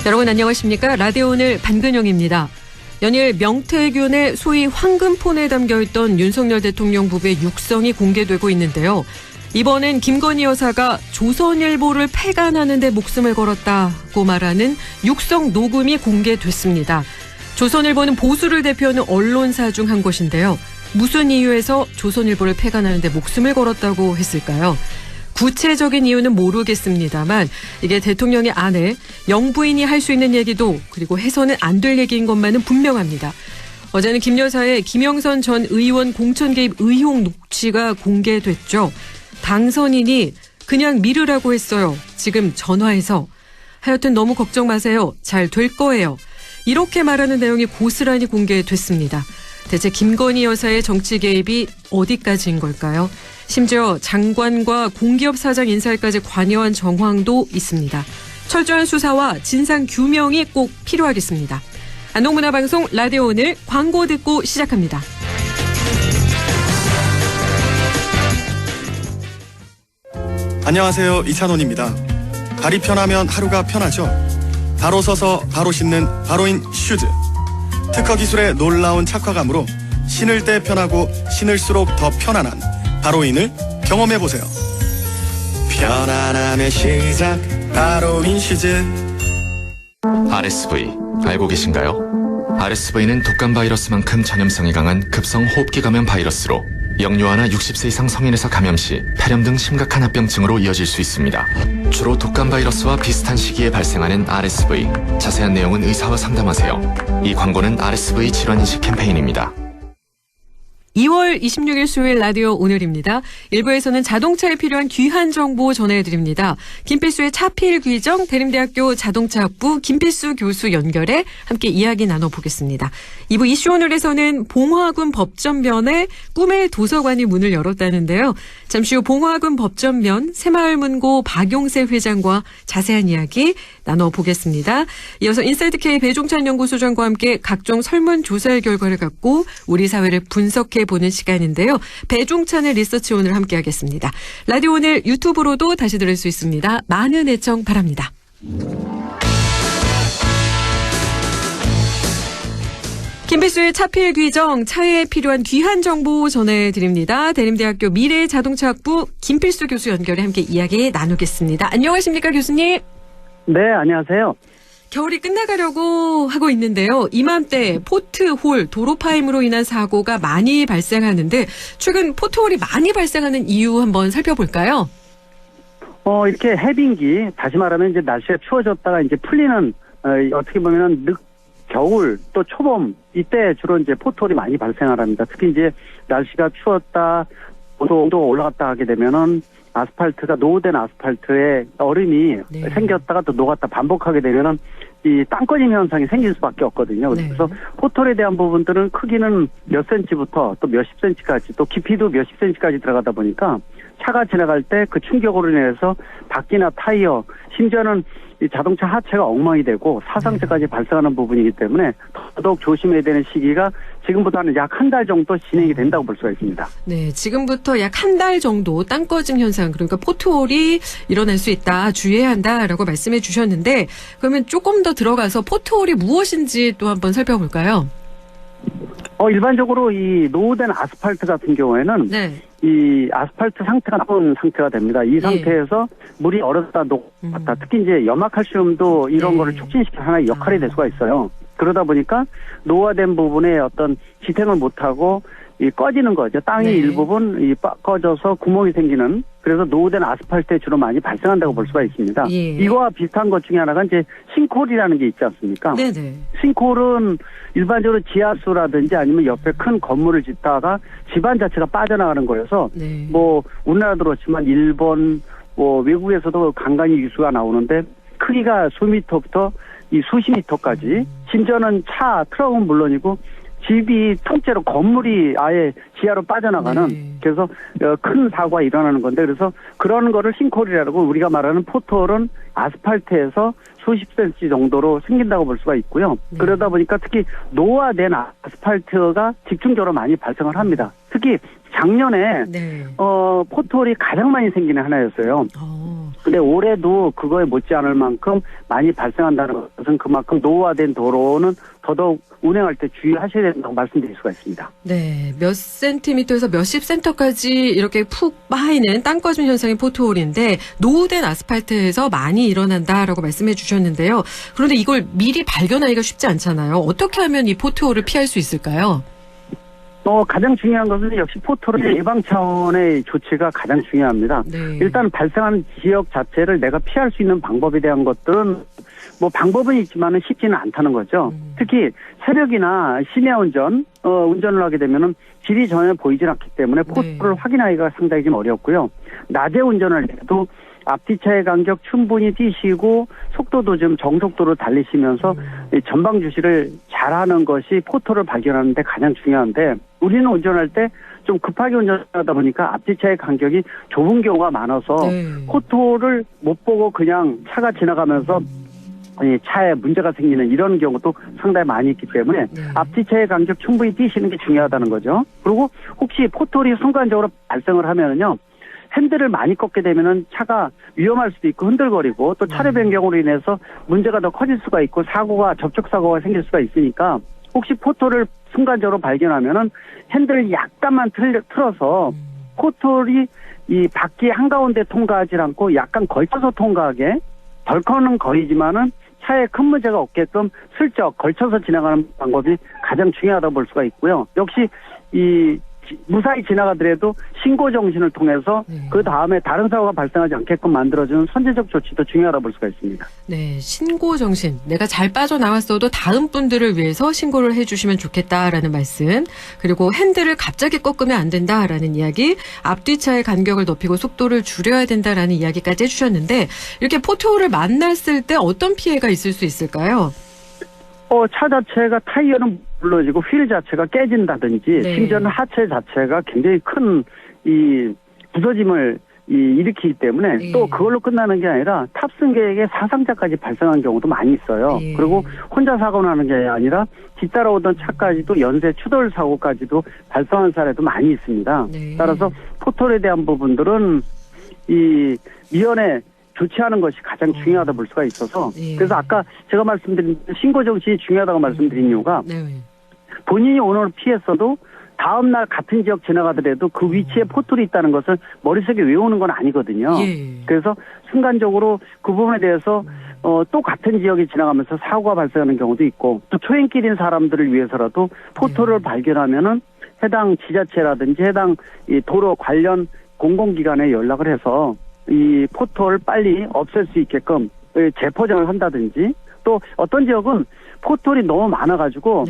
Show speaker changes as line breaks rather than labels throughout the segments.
여러분 안녕하십니까? 라디오 오늘 반근영입니다. 연일 명태균의 소위 황금폰에 담겨있던 윤석열 대통령 부부의 육성이 공개되고 있는데요. 이번엔 김건희 여사가 조선일보를 폐간하는 데 목숨을 걸었다고 말하는 육성 녹음이 공개됐습니다. 조선일보는 보수를 대표하는 언론사 중 한 곳인데요. 무슨 이유에서 조선일보를 폐간하는 데 목숨을 걸었다고 했을까요? 구체적인 이유는 모르겠습니다만 이게 대통령의 아내, 영부인이 할 수 있는 얘기도 그리고 해서는 안 될 얘기인 것만은 분명합니다. 어제는 김 여사의 김영선 전 의원 공천 개입 의혹 녹취가 공개됐죠. 당선인이 그냥 미루라고 했어요. 지금 전화해서. 하여튼 너무 걱정 마세요. 잘 될 거예요. 이렇게 말하는 내용이 고스란히 공개됐습니다. 대체 김건희 여사의 정치 개입이 어디까지인 걸까요? 심지어 장관과 공기업 사장 인사까지 관여한 정황도 있습니다. 철저한 수사와 진상 규명이 꼭 필요하겠습니다. 안동문화방송 라디오 오늘 광고 듣고 시작합니다.
안녕하세요. 이찬원입니다. 발이 편하면 하루가 편하죠. 바로 서서 바로 신는 바로인 슈즈. 특허 기술의 놀라운 착화감으로 신을 때 편하고 신을수록 더 편안한 바로인을 경험해보세요. 편안함의 시작 바로인 슈즈.
RSV 알고 계신가요? RSV는 독감 바이러스만큼 전염성이 강한 급성 호흡기 감염 바이러스로 영유아나 60세 이상 성인에서 감염 시 폐렴 등 심각한 합병증으로 이어질 수 있습니다. 주로 독감 바이러스와 비슷한 시기에 발생하는 RSV. 자세한 내용은 의사와 상담하세요. 이 광고는 RSV 질환인식 캠페인입니다.
2월 26일 수요일 라디오 오늘입니다. 1부에서는 자동차에 필요한 귀한 정보 전해드립니다. 김필수의 차필 귀정, 대림대학교 자동차학부 김필수 교수 연결해 함께 이야기 나눠보겠습니다. 2부 이슈 오늘에서는 봉화군 법전면에 꿈의 도서관이 문을 열었다는데요. 잠시 후 봉화군 법전면 새마을문고 박용세 회장과 자세한 이야기 나눠보겠습니다. 이어서 인사이드K 배종찬 연구소장과 함께 각종 설문조사의 결과를 갖고 우리 사회를 분석해보는 시간인데요. 배종찬의 리서치 오늘 함께하겠습니다. 라디오 오늘 유튜브로도 다시 들을 수 있습니다. 많은 애청 바랍니다. 김필수의 차필 귀정, 차에 필요한 귀한 정보 전해드립니다. 대림대학교 미래자동차학부 김필수 교수 연결해 함께 이야기 나누겠습니다. 안녕하십니까 교수님?
네, 안녕하세요.
겨울이 끝나가려고 하고 있는데요. 이맘때 포트홀, 도로 파임으로 인한 사고가 많이 발생하는데 최근 포트홀이 많이 발생하는 이유 한번 살펴볼까요?
이렇게 해빙기, 다시 말하면 이제 날씨가 추워졌다가 이제 풀리는, 어떻게 보면은 겨울 또 초봄 이때 주로 이제 포트홀이 많이 발생하랍니다. 특히 이제 날씨가 추웠다, 온도가 올라갔다 하게 되면은 아스팔트가 노후된 아스팔트에 얼음이 생겼다가 또 녹았다 반복하게 되면은 이 땅꺼짐 현상이 생길 수밖에 없거든요. 그래서 포털에 대한 부분들은 크기는 몇 센치부터 또 몇십 센치까지 또 깊이도 몇십 센치까지 들어가다 보니까 차가 지나갈 때 그 충격으로 인해서 바퀴나 타이어 심지어는 이 자동차 하체가 엉망이 되고 사상자까지 발생하는 부분이기 때문에 더더욱 조심해야 되는 시기가 지금부터는 약 한 달 정도 진행이 된다고 볼 수가 있습니다.
네, 지금부터 약 한 달 정도 땅꺼짐 현상, 그러니까 포트홀이 일어날 수 있다, 주의해야 한다라고 말씀해 주셨는데 그러면 조금 더 들어가서 포트홀이 무엇인지 또 한번 살펴볼까요?
일반적으로 이 노후된 아스팔트 같은 경우에는 이 아스팔트 상태가 나쁜 상태가 됩니다. 이 상태에서 물이 얼었다 녹았다. 특히 이제 염화칼슘도 이런 거를 촉진시키는 하나의 역할이 될 수가 있어요. 그러다 보니까 노화된 부분에 어떤 지탱을 못하고 이 꺼지는 거죠. 땅이 일부분 꺼져서 구멍이 생기는, 그래서 노후된 아스팔트에 주로 많이 발생한다고 볼 수가 있습니다. 이거와 비슷한 것 중에 하나가 이제 싱크홀이라는 게 있지 않습니까? 싱크홀은 일반적으로 지하수라든지 아니면 옆에 큰 건물을 짓다가 집안 자체가 빠져나가는 거여서 뭐 우리나라도 그렇지만 일본 외국에서도 간간히 뉴스가 나오는데 크기가 수미터부터 이 수십 미터까지, 심지어는 차, 트럭은 물론이고 집이 통째로 건물이 아예 지하로 빠져나가는 그래서 큰 사고가 일어나는 건데, 그래서 그런 거를 싱크홀이라고, 우리가 말하는 포트홀은 아스팔트에서 수십 센치 정도로 생긴다고 볼 수가 있고요. 그러다 보니까 특히 노화된 아스팔트가 집중적으로 많이 발생을 합니다. 특히 작년에 포트홀이 가장 많이 생기는 하나였어요. 근데 올해도 그거에 못지않을 만큼 많이 발생한다는 것은 것은 그만큼 노후화된 도로는 더더욱 운행할 때 주의하셔야 된다고 말씀드릴 수가 있습니다.
네, 몇 센티미터에서 몇십 센터까지 이렇게 푹 파이는 땅꺼짐 현상의 포트홀인데 노후된 아스팔트에서 많이 일어난다라고 말씀해 주셨는데요. 그런데 이걸 미리 발견하기가 쉽지 않잖아요. 어떻게 하면 이 포트홀을 피할 수 있을까요?
가장 중요한 것은 역시 포토를 예방 차원의 조치가 가장 중요합니다.
네.
일단 발생하는 지역 자체를 내가 피할 수 있는 방법에 대한 것들은 방법은 있지만은 쉽지는 않다는 거죠. 특히 새벽이나 심야 운전을 하게 되면은 길이 전혀 보이질 않기 때문에 포토를 확인하기가 상당히 좀 어렵고요. 낮에 운전할 때도 앞뒤차의 간격 충분히 뛰시고 속도도 좀 정속도로 달리시면서 전방 주시를 잘하는 것이 포토를 발견하는 데 가장 중요한데 우리는 운전할 때 좀 급하게 운전하다 보니까 앞뒤차의 간격이 좁은 경우가 많아서 포토를 못 보고 그냥 차가 지나가면서 차에 문제가 생기는 이런 경우도 상당히 많이 있기 때문에 앞뒤차의 간격 충분히 뛰시는 게 중요하다는 거죠. 그리고 혹시 포토리 순간적으로 발생을 하면은요. 핸들을 많이 꺾게 되면은 차가 위험할 수도 있고 흔들거리고 또 차례 변경으로 인해서 문제가 더 커질 수가 있고 접촉사고가 생길 수가 있으니까 혹시 포토를 순간적으로 발견하면은 핸들을 약간만 틀어서 포토리 이 바퀴 한가운데 통과하지 않고 약간 걸쳐서 통과하게 덜커는 거리지만은 차에 큰 문제가 없게끔 슬쩍 걸쳐서 지나가는 방법이 가장 중요하다고 볼 수가 있고요. 역시 무사히 지나가더라도 신고 정신을 통해서 그 다음에 다른 사고가 발생하지 않게끔 만들어주는 선제적 조치도 중요하다고 볼 수가 있습니다.
네, 신고 정신. 내가 잘 빠져나왔어도 다음 분들을 위해서 신고를 해주시면 좋겠다라는 말씀. 그리고 핸들을 갑자기 꺾으면 안 된다라는 이야기. 앞뒤차의 간격을 높이고 속도를 줄여야 된다라는 이야기까지 해주셨는데 이렇게 포토홀을 만났을 때 어떤 피해가 있을 수 있을까요?
차 자체가 타이어는 물러지고 휠 자체가 깨진다든지 심지어는 하체 자체가 굉장히 큰 부서짐을 일으키기 때문에 또 그걸로 끝나는 게 아니라 탑승객의 사상자까지 발생한 경우도 많이 있어요. 그리고 혼자 사고 나는 게 아니라 뒤따라오던 차까지도 연쇄 추돌 사고까지도 발생한 사례도 많이 있습니다. 따라서 포털에 대한 부분들은 미연에 조치하는 것이 가장 중요하다 볼 수가 있어서 그래서 아까 제가 말씀드린 신고 정신이 중요하다고 말씀드린 이유가 본인이 오늘 피했어도 다음날 같은 지역 지나가더라도 그 위치에 포털이 있다는 것을 머릿속에 외우는 건 아니거든요. 그래서 순간적으로 그 부분에 대해서 또 같은 지역에 지나가면서 사고가 발생하는 경우도 있고 또 초행길인 사람들을 위해서라도 포털을 발견하면은 해당 지자체라든지 해당 도로 관련 공공기관에 연락을 해서 이 포털을 빨리 없앨 수 있게끔 재포장을 한다든지 또 어떤 지역은 포털이 너무 많아가지고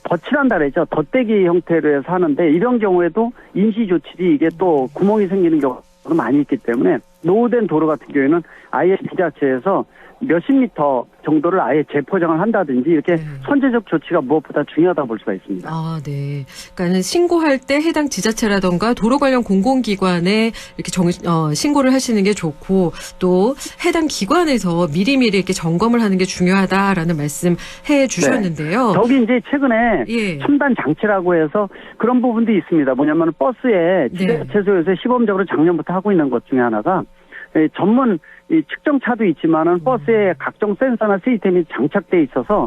덧칠한다 그러죠. 덧대기 형태로 해서 하는데 이런 경우에도 임시조치지 이게 또 구멍이 생기는 경우도 많이 있기 때문에 노후된 도로 같은 경우에는 아예 지자체에서 몇십 미터 정도를 아예 재포장을 한다든지 이렇게 선제적 조치가 무엇보다 중요하다고 볼 수가 있습니다.
아, 네. 그러니까는 신고할 때 해당 지자체라던가 도로 관련 공공기관에 이렇게 신고를 하시는 게 좋고 또 해당 기관에서 미리미리 이렇게 점검을 하는 게 중요하다라는 말씀 해 주셨는데요.
저기 이제 최근에 첨단 장치라고 해서 그런 부분도 있습니다. 뭐냐면 버스에 지자체에서 시범적으로 작년부터 하고 있는 것 중에 하나가 전문 측정차도 있지만은 버스에 각종 센서나 시스템이 장착돼 있어서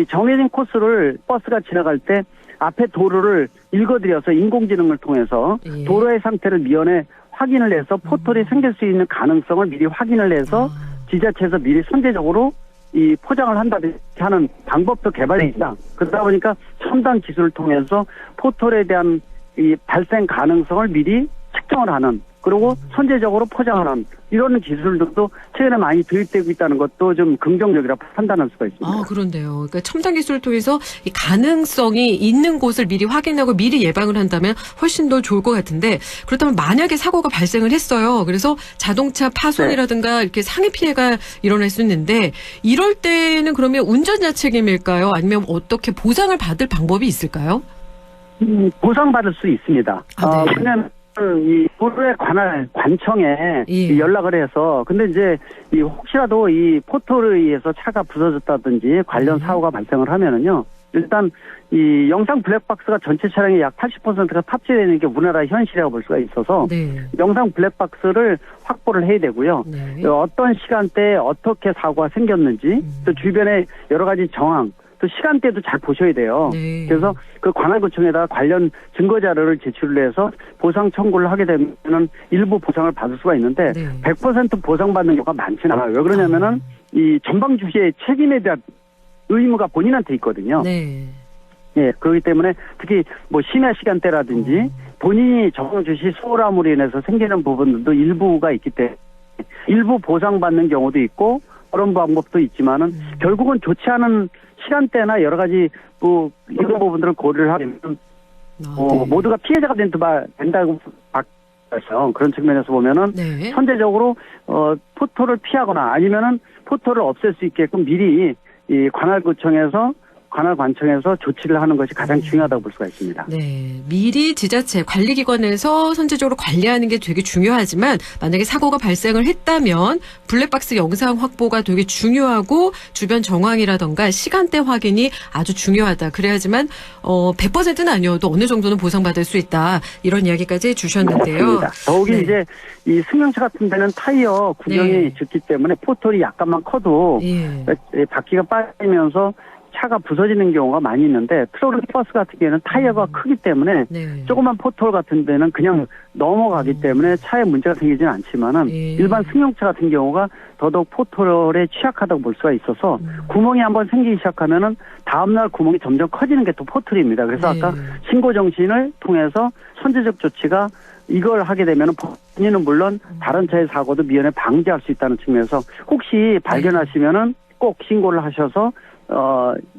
정해진 코스를 버스가 지나갈 때 앞에 도로를 읽어드려서 인공지능을 통해서 도로의 상태를 미연에 확인을 해서 포털이 생길 수 있는 가능성을 미리 확인을 해서 지자체에서 미리 선제적으로 포장을 한다든지 하는 방법도 개발돼 있다. 그러다 보니까 첨단 기술을 통해서 포털에 대한 발생 가능성을 미리 측정을 하는 그리고 선제적으로 포장하는 이런 기술들도 최근에 많이 도입되고 있다는 것도 좀 긍정적이라 판단할 수가 있습니다.
아, 그런데요. 그러니까 첨단 기술을 통해서 이 가능성이 있는 곳을 미리 확인하고 미리 예방을 한다면 훨씬 더 좋을 것 같은데 그렇다면 만약에 사고가 발생을 했어요. 그래서 자동차 파손이라든가 이렇게 상해 피해가 일어날 수 있는데 이럴 때는 그러면 운전자 책임일까요? 아니면 어떻게 보상을 받을 방법이 있을까요?
보상받을 수 있습니다. 그냥 이 도로에 관할 관청에 연락을 해서 근데 이제 혹시라도 이 포털에 의해서 차가 부서졌다든지 관련 사고가 발생을 하면은요 일단 이 영상 블랙박스가 전체 차량의 약 80%가 탑재되는 게 우리나라 현실이라고 볼 수가 있어서
네.
영상 블랙박스를 확보를 해야 되고요.
네.
어떤 시간대에 어떻게 사고가 생겼는지 또 주변의 여러 가지 정황 또 시간대도 잘 보셔야 돼요.
네.
그래서 그 관할구청에다가 관련 증거 자료를 제출을 해서 보상 청구를 하게 되면은 일부 보상을 받을 수가 있는데
네.
100% 보상받는 경우가 많지는 않아요. 왜 그러냐면은 이 전방 주시의 책임에 대한 의무가 본인한테 있거든요.
네.
예, 그렇기 때문에 특히 뭐 심야 시간대라든지 본인이 전방 주시 소홀함으로 인해서 생기는 부분들도 일부가 있기 때문에 일부 보상받는 경우도 있고 그런 방법도 있지만은 결국은 좋지 않은 시간대나 여러 가지 뭐 이런 부분들을 고려를 하면
네.
모두가 피해자가 된다고 봤어요. 그런 측면에서 보면은
네.
선제적으로 포토를 피하거나 아니면은 포토를 없앨 수 있게끔 미리 이 관할관청에서 조치를 하는 것이 가장 중요하다고 볼 수가 있습니다.
네, 미리 지자체 관리기관에서 선제적으로 관리하는 게 되게 중요하지만 만약에 사고가 발생을 했다면 블랙박스 영상 확보가 되게 중요하고 주변 정황이라던가 시간대 확인이 아주 중요하다. 그래야지만 100%는 아니어도 어느 정도는 보상받을 수 있다. 이런 이야기까지 해주셨는데요.
맞습니다. 더욱이
네.
이제 이 승용차 같은 데는 타이어 구경이
네.
짙기 때문에 포털이 약간만 커도
예.
바퀴가 빠지면서 차가 부서지는 경우가 많이 있는데 트럭 버스 같은 경우에는 타이어가 크기 때문에
네.
조그만 포털 같은 데는 그냥 넘어가기 때문에 차에 문제가 생기지는 않지만은
예.
일반 승용차 같은 경우가 더더욱 포털에 취약하다고 볼 수가 있어서 구멍이 한번 생기기 시작하면은 다음날 구멍이 점점 커지는 게 또 포털입니다. 그래서
네.
아까 신고 정신을 통해서 선제적 조치가 이걸 하게 되면은 본인은 물론 다른 차의 사고도 미연에 방지할 수 있다는 측면에서 혹시 발견하시면은 꼭 신고를 하셔서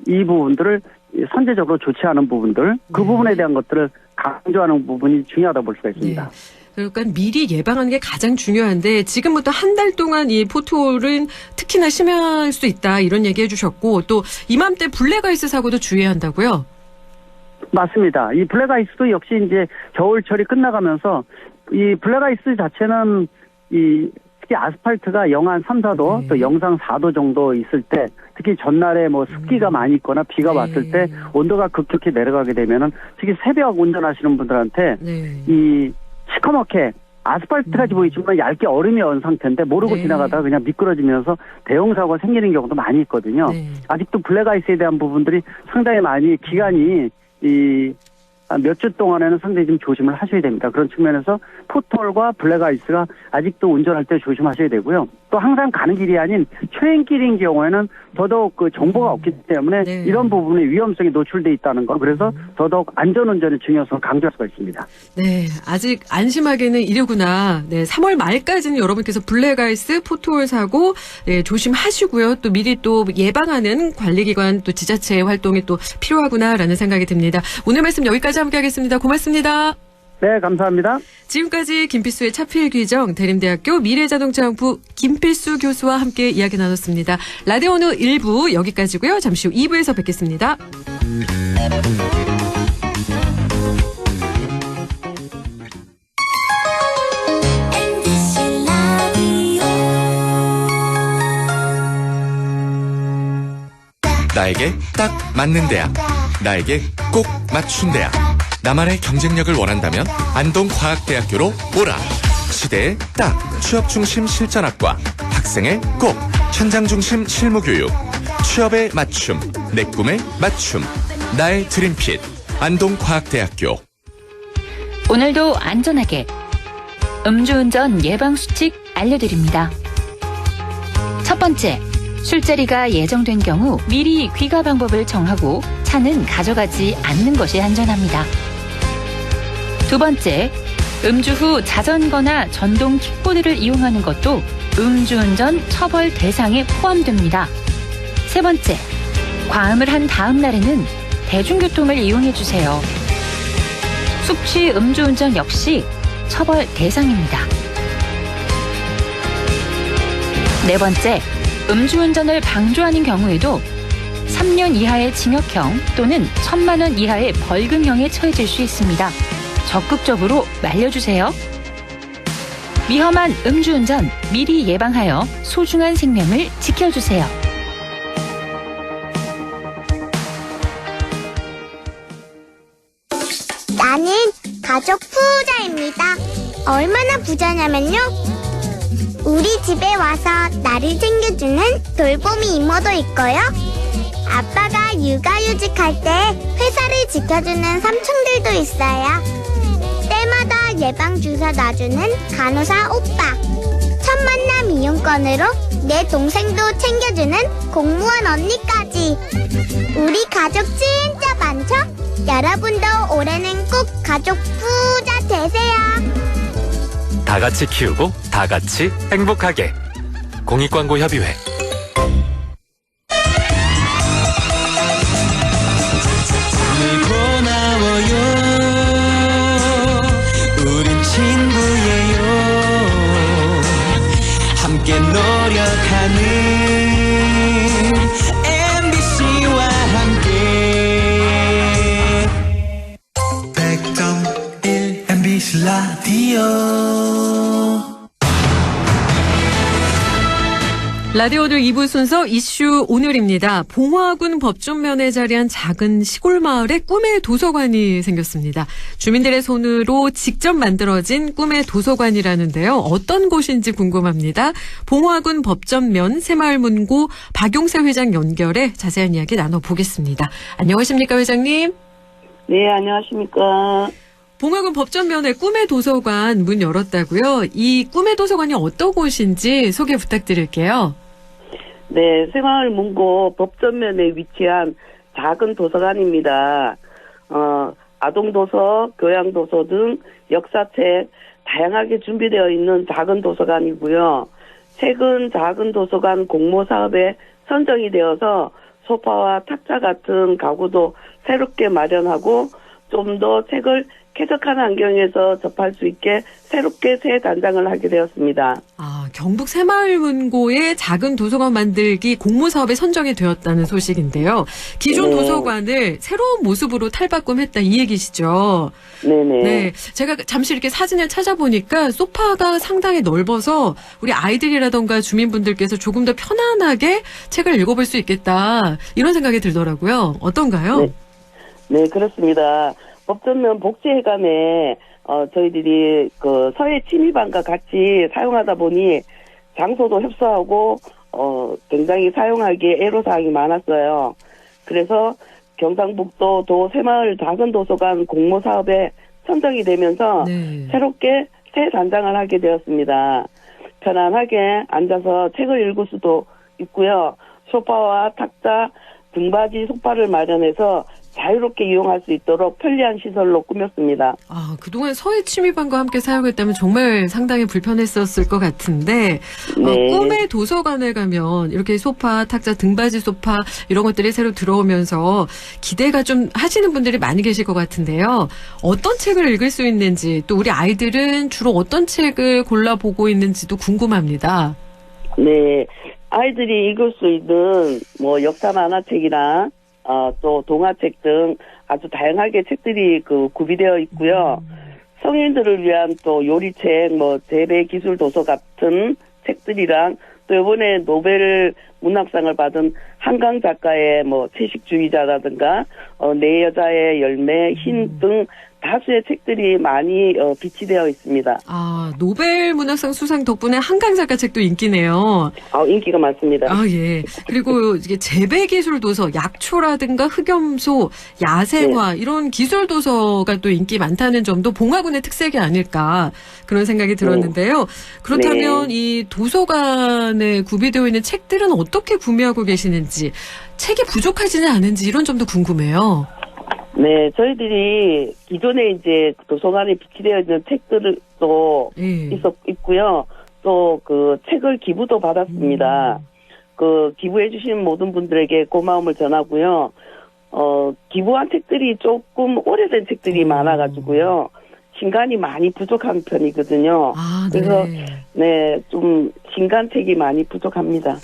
이 부분들을 선제적으로 조치하는 부분들, 그 부분에 대한 것들을 강조하는 부분이 중요하다고 볼 수가 있습니다.
네. 그러니까 미리 예방하는 게 가장 중요한데 지금부터 한 달 동안 이 포톨은 특히나 심할 수 있다 이런 얘기 해주셨고 또 이맘때 블랙아이스 사고도 주의해야 한다고요?
맞습니다. 이 블랙아이스도 역시 이제 겨울철이 끝나가면서 이 블랙아이스 자체는 특히 아스팔트가 영하 3, 4도 또 영상 4도 정도 있을 때 특히 전날에 뭐 습기가 많이 있거나 비가 왔을 때 온도가 급격히 내려가게 되면은 특히 새벽 운전하시는 분들한테 이 시커멓게 아스팔트까지 보이지만 얇게 얼음이 얹은 상태인데 모르고 지나가다가 그냥 미끄러지면서 대형 사고가 생기는 경우도 많이 있거든요. 아직도 블랙아이스에 대한 부분들이 상당히 많이 기간이 몇 주 동안에는 상당히 좀 조심을 하셔야 됩니다. 그런 측면에서 포털과 블랙아이스가 아직도 운전할 때 조심하셔야 되고요. 또 항상 가는 길이 아닌 초행길인 경우에는 더더욱 그 정보가 없기 때문에 이런 부분에 위험성이 노출돼 있다는 거. 그래서 더더욱 안전운전의 중요성을 강조할 수가 있습니다.
네, 아직 안심하기는 이르구나. 네, 3월 말까지는 여러분께서 블랙아이스, 포톨 사고 조심하시고요. 또 미리 또 예방하는 관리기관 또 지자체의 활동이 또 필요하구나라는 생각이 듭니다. 오늘 말씀 여기까지 함께하겠습니다. 고맙습니다.
네, 감사합니다.
지금까지 김필수의 차필규정 대림대학교 미래자동차학부 김필수 교수와 함께 이야기 나눴습니다. 라디오 오늘 1부 여기까지고요. 잠시 후 2부에서 뵙겠습니다.
나에게 딱 맞는 대학, 나에게 꼭 맞춘 대학. 나만의 경쟁력을 원한다면 안동과학대학교로 오라. 시대에 딱 취업 중심 실전학과, 학생의 꼭 현장 중심 실무교육, 취업에 맞춤, 내 꿈에 맞춤, 나의 드림핏 안동과학대학교.
오늘도 안전하게 음주운전 예방수칙 알려드립니다. 첫 번째, 술자리가 예정된 경우 미리 귀가 방법을 정하고 차는 가져가지 않는 것이 안전합니다. 두 번째, 음주 후 자전거나 전동 킥보드를 이용하는 것도 음주운전 처벌 대상에 포함됩니다. 세 번째, 과음을 한 다음 날에는 대중교통을 이용해주세요. 숙취 음주운전 역시 처벌 대상입니다. 네 번째, 음주운전을 방조하는 경우에도 3년 이하의 징역형 또는 1,000만 원 이하의 벌금형에 처해질 수 있습니다. 적극적으로 말려주세요. 위험한 음주운전 미리 예방하여 소중한 생명을 지켜주세요.
나는 가족 부자입니다. 얼마나 부자냐면요. 우리 집에 와서 나를 챙겨주는 돌보미 이모도 있고요. 아빠가 육아휴직할 때 회사를 지켜주는 삼촌들도 있어요. 때마다 예방주사 놔주는 간호사 오빠. 첫 만남 이용권으로 내 동생도 챙겨주는 공무원 언니까지. 우리 가족 진짜 많죠? 여러분도 올해는 꼭 가족 부자 되세요.
다 같이 키우고 다 같이 행복하게. 공익광고협의회.
고마워요. 우린 친구예요. 함께 노력하는 MBC와 함께 100.1 MBC 라디오.
라디오 오늘 2부 순서 이슈 오늘입니다. 봉화군 법전면에 자리한 작은 시골 마을에 꿈의 도서관이 생겼습니다. 주민들의 손으로 직접 만들어진 꿈의 도서관이라는데요. 어떤 곳인지 궁금합니다. 봉화군 법전면 새마을문고 박용세 회장 연결해 자세한 이야기 나눠보겠습니다. 안녕하십니까, 회장님?
네, 안녕하십니까.
봉화군 법전면에 꿈의 도서관 문 열었다고요? 이 꿈의 도서관이 어떤 곳인지 소개 부탁드릴게요.
네, 새마을문고 법전면에 위치한 작은 도서관입니다. 아동도서, 교양도서 등 역사책 다양하게 준비되어 있는 작은 도서관이고요. 최근 작은 도서관 공모사업에 선정이 되어서 소파와 탁자 같은 가구도 새롭게 마련하고 좀 더 책을 쾌적한 환경에서 접할 수 있게 새롭게 새 단장을 하게 되었습니다.
경북 새마을문고의 작은 도서관 만들기 공모사업에 선정이 되었다는 소식인데요. 기존
네.
도서관을 새로운 모습으로 탈바꿈했다 이 얘기시죠?
네네.
네, 제가 잠시 이렇게 사진을 찾아보니까 소파가 상당히 넓어서 우리 아이들이라던가 주민분들께서 조금 더 편안하게 책을 읽어볼 수 있겠다 이런 생각이 들더라고요. 어떤가요?
네, 그렇습니다. 법전면 복지회관에 저희들이 그 서해 침입반과 같이 사용하다 보니 장소도 협소하고 굉장히 사용하기에 애로사항이 많았어요. 그래서 경상북도 도 새마을 작은 도서관 공모사업에 선정이 되면서 새롭게 새 단장을 하게 되었습니다. 편안하게 앉아서 책을 읽을 수도 있고요. 소파와 탁자, 등받이 소파를 마련해서 자유롭게 이용할 수 있도록 편리한 시설로 꾸몄습니다.
그동안 서해 침입반과 함께 사용했다면 정말 상당히 불편했었을 것 같은데 꿈의 도서관에 가면 이렇게 소파, 탁자, 등받이 소파 이런 것들이 새로 들어오면서 기대가 좀 하시는 분들이 많이 계실 것 같은데요. 어떤 책을 읽을 수 있는지 또 우리 아이들은 주로 어떤 책을 골라보고 있는지도 궁금합니다.
네, 아이들이 읽을 수 있는 뭐 역사 만화책이나 또 동화책 등 아주 다양하게 책들이 구비되어 있고요. 성인들을 위한 또 요리책, 뭐 재배 기술 도서 같은 책들이랑 또 이번에 노벨 문학상을 받은 한강 작가의 뭐 채식주의자라든가 내 여자의 열매, 흰 등 다수의 책들이 많이 비치되어 있습니다.
노벨 문학상 수상 덕분에 한강 작가 책도 인기네요.
인기가 많습니다.
예. 그리고 이게 재배 기술 도서, 약초라든가 흑염소, 야생화 이런 기술 도서가 또 인기 많다는 점도 봉화군의 특색이 아닐까 그런 생각이 들었는데요. 그렇다면 이 도서관에 구비되어 있는 책들은 어떻게 구매하고 계시는지, 책이 부족하지는 않은지 이런 점도 궁금해요.
네, 저희들이 기존에 이제 도서관에 비치되어 있는 책들도 있고요. 또 책을 기부도 받았습니다. 기부해주신 모든 분들에게 고마움을 전하고요. 기부한 책들이 조금 오래된 책들이 많아가지고요. 신간이 많이 부족한 편이거든요. 그래서 네, 좀 신간책이 많이 부족합니다.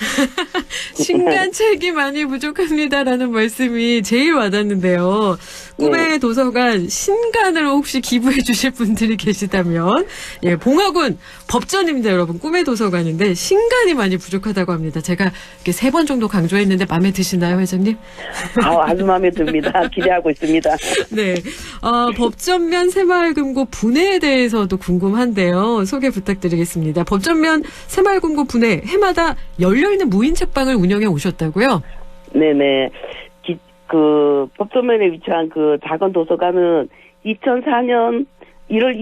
신간책이 많이 부족합니다라는 말씀이 제일 와닿는데요. 꿈의
네.
도서관 신간을 혹시 기부해 주실 분들이 계시다면 예, 봉화군 법전입니다, 여러분. 꿈의 도서관인데 신간이 많이 부족하다고 합니다. 제가 이렇게 3번 정도 강조했는데 마음에 드시나요, 회장님?
아주 마음에 듭니다. 기대하고 있습니다.
네, 법전면 새마을금고 분해에 대해서도 궁금한데요. 소개 부탁드리겠습니다. 법전면 새마을금고 분해 해마다 열려있는 무인 책방을 운영해 오셨다고요?
네네. 그 법전면에 위치한 그 작은 도서관은 2004년 1월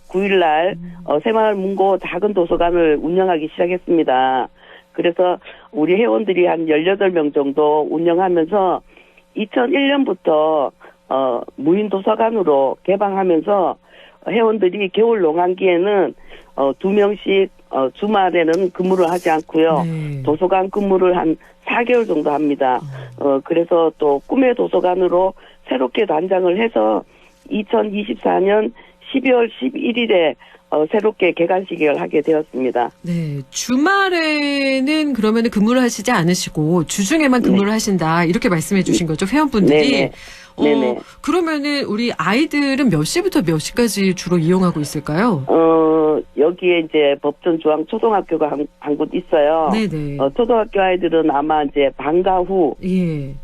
9일 날 새마을 문고 작은 도서관을 운영하기 시작했습니다. 그래서 우리 회원들이 한 18명 정도 운영하면서 2001년부터 무인 도서관으로 개방하면서 회원들이 겨울 농한기에는 2명씩 주말에는 근무를 하지 않고요. 네. 도서관 근무를 한 4개월 정도 합니다. 그래서 또 꿈의 도서관으로 새롭게 단장을 해서 2024년 12월 11일에 새롭게 개관식을 하게 되었습니다.
네, 주말에는 그러면 근무를 하시지 않으시고 주중에만 근무를 네. 하신다 이렇게 말씀해 주신 거죠, 회원분들이. 네네. 네네. 그러면은 우리 아이들은 몇 시부터 몇 시까지 주로 이용하고 있을까요?
여기에 이제 법전 중앙 초등학교가 한 곳 있어요. 네네. 초등학교 아이들은 아마 이제 방과 후, 예,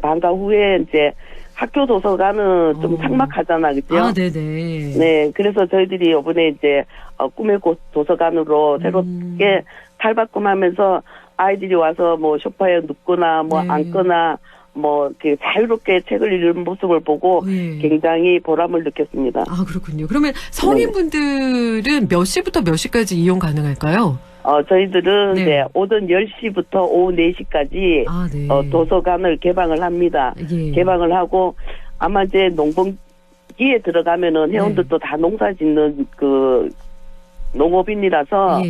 방과 후에 이제 학교 도서관은 좀 삭막하잖아, 그죠? 아, 네네. 네, 그래서 저희들이 이번에 이제 꿈의 도서관으로 새롭게 탈바꿈하면서 아이들이 와서 뭐 소파에 눕거나 뭐 네. 앉거나 뭐 이렇게 자유롭게 책을 읽는 모습을 보고 굉장히 보람을 느꼈습니다.
아, 그렇군요. 그러면 성인분들은 몇 시부터 몇 시까지 이용 가능할까요?
저희들은 네. 이제 오전 10시부터 오후 4시까지 네. 도서관을 개방을 합니다. 예. 개방을 하고 아마 이제 농번기에 들어가면은 회원들도 네. 다 농사 짓는 그 농업인이라서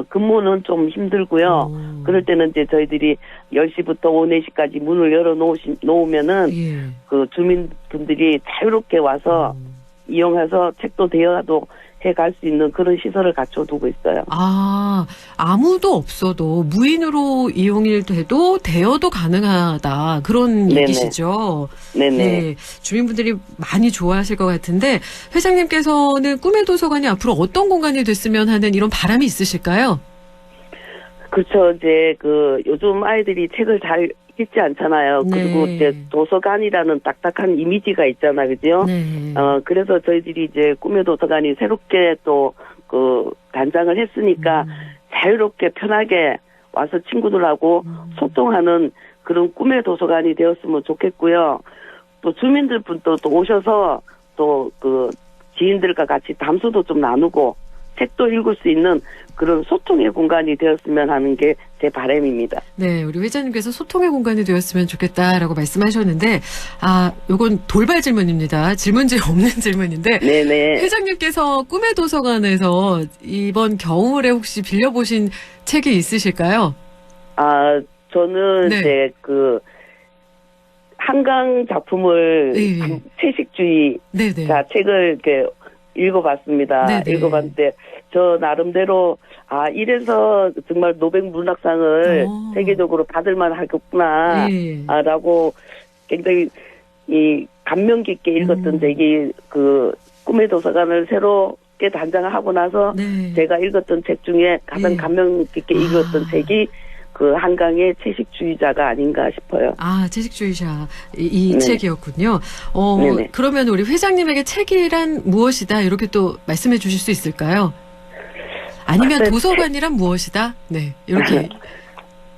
근무는 좀 힘들고요. 그럴 때는 이제 저희들이 10시부터 오후 4시까지 문을 열어 놓으면은 그 주민분들이 자유롭게 와서 이용해서 책도 대여도 해갈 수 있는 그런 시설을 갖춰두고 있어요.
아, 아무도 없어도 무인으로 이용해도 대여도 가능하다. 그런 네네. 얘기시죠? 네네. 네, 주민분들이 많이 좋아하실 것 같은데 회장님께서는 꿈의 도서관이 앞으로 어떤 공간이 됐으면 하는 이런 바람이 있으실까요?
그렇죠. 이제 그 요즘 아이들이 책을 잘 읽지 않잖아요. 네. 그리고 이제 도서관이라는 딱딱한 이미지가 있잖아, 그죠? 네. 그래서 저희들이 이제 꿈의 도서관이 새롭게 또 그 단장을 했으니까 자유롭게 편하게 와서 친구들하고 소통하는 그런 꿈의 도서관이 되었으면 좋겠고요. 또 주민들 분도 또 오셔서 또 그 지인들과 같이 담소도 좀 나누고 책도 읽을 수 있는 그런 소통의 공간이 되었으면 하는 게 제 바람입니다.
네, 우리 회장님께서 소통의 공간이 되었으면 좋겠다라고 말씀하셨는데, 요건 돌발 질문입니다. 질문지 없는 질문인데, 네네. 회장님께서 꿈의 도서관에서 이번 겨울에 혹시 빌려보신 책이 있으실까요?
저는 네. 이제 그 한강 작품을 채식주의 책을 이렇게 읽어봤습니다. 네네. 읽어봤는데 저 나름대로 이래서 정말 노벨 문학상을 세계적으로 받을만 하겠구나 라고 굉장히 이 감명 깊게 읽었던 책이 그 꿈의 도서관을 새롭게 단장을 하고 나서 제가 읽었던 책 중에 가장 감명 깊게 읽었던 책이 그 한강의 채식주의자가 아닌가 싶어요.
채식주의자 이 책이었군요. 그러면 우리 회장님에게 책이란 무엇이다 이렇게 또 말씀해 주실 수 있을까요? 아니면 도서관이란 무엇이다? 네, 이렇게.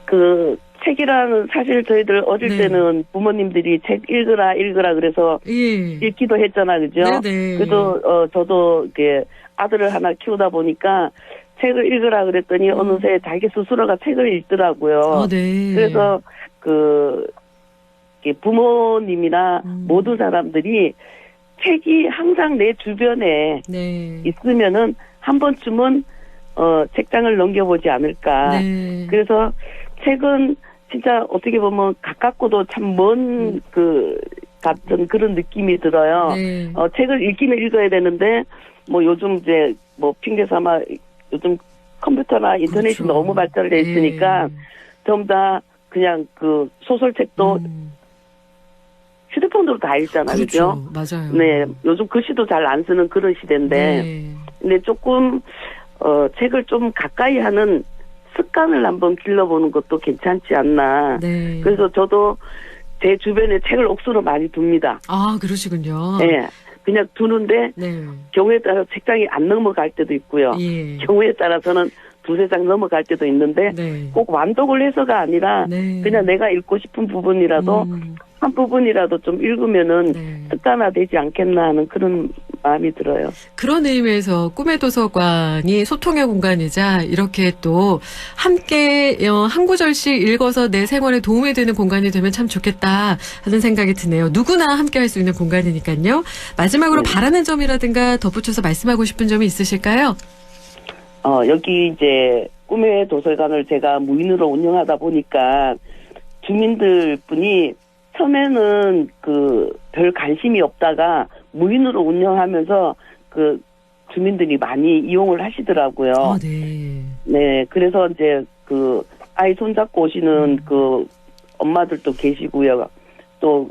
그 책이라는 사실 저희들 어릴 때는 부모님들이 책 읽으라 그래서 읽기도 했잖아, 그죠? 네네. 그래도 저도 이렇게 아들을 하나 키우다 보니까 책을 읽으라 그랬더니 어느새 자기 스스로가 책을 읽더라고요. 네. 그래서 그 부모님이나 모든 사람들이 책이 항상 내 주변에 있으면은 한 번쯤은 책장을 넘겨보지 않을까. 그래서 책은 진짜 어떻게 보면 가깝고도 참 먼 같은 그런 느낌이 들어요. 책을 읽기는 읽어야 되는데 뭐 요즘 이제 뭐 핑계 삼아 요즘 컴퓨터나 인터넷이
그렇죠.
너무 발달을 돼 있으니까 전부 다 그냥 그 소설책도 휴대폰으로 다 읽잖아요.
그렇죠.
그죠?
맞아요.
네. 요즘 글씨도 잘 안 쓰는 그런 시대인데.
네.
근데 조금, 책을 좀 가까이 하는 습관을 한번 길러보는 것도 괜찮지 않나.
네.
그래서 저도 제 주변에 책을 옥수로 많이 둡니다.
아, 그러시군요.
네. 그냥 두는데,
네.
경우에 따라 책장이 안 넘어갈 때도 있고요.
예.
경우에 따라서는 두세 장 넘어갈 때도 있는데,
네.
꼭 완독을 해서가 아니라,
네.
그냥 내가 읽고 싶은 부분이라도, 한 부분이라도 좀 읽으면은
네.
습관화되지 않겠나 하는 그런 마음이 들어요.
그런 의미에서 꿈의 도서관이 소통의 공간이자 이렇게 또 함께 한 구절씩 읽어서 내 생활에 도움이 되는 공간이 되면 참 좋겠다 하는 생각이 드네요. 누구나 함께 할 수 있는 공간이니까요. 마지막으로 바라는 점이라든가 덧붙여서 말씀하고 싶은 점이 있으실까요?
여기 이제 꿈의 도서관을 제가 무인으로 운영하다 보니까 주민들 분이 처음에는 별 관심이 없다가 무인으로 운영하면서 주민들이 많이 이용을 하시더라고요.
네.
네, 그래서 이제 아이 손잡고 오시는 엄마들도 계시고요. 또